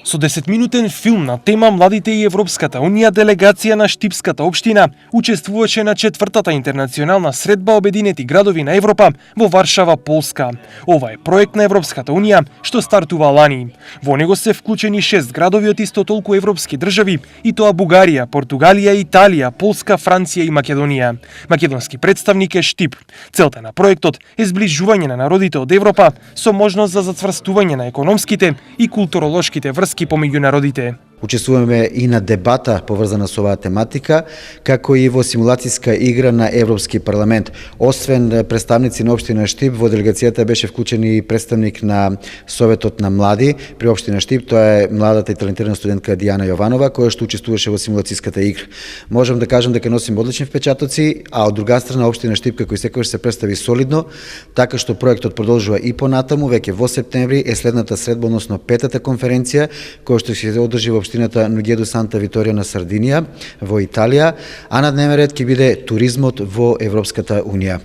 Со 10-минутен филм на тема Младите и Европската Унија, делегација на Штипската општина учествуваше на 4-та интернационална средба Обединети градови на Европа во Варшава, Полска. Ова е проект на Европската Унија што стартува лани. Во него се вклучени 6 градови од исто толку европски држави, и тоа Бугарија, Португалија, Италија, Полска, Франција и Македонија. Македонски представник е Штип. Целта на проектот е зближување на народите од Европа со можност за зацврстување на економските и културолошките врски помеѓу народите. Учествуваме и на дебата поврзана со оваа тематика, како и во симулацијска игра на Европски парламент. Освен представници на општина Штип, во делегацијата беше вклучен и представник на Советот на млади при општина Штип, тоа е младата и талентирана студентка Дијана Јованова, која што учествуваше во симулацијската игра. Можам да кажам дека носим одлични впечатоци, а од друга страна општина Штип како и секогаш се представи солидно, така што проектот продолжува и понатаму. Веќе во септември е следната средба, односно 5-та конференција, која што ќе се одржи во општината Нуѓеду Санта Виторија на Сардинија во Италија, а на дневен ред ќе биде туризмот во Европската Унија.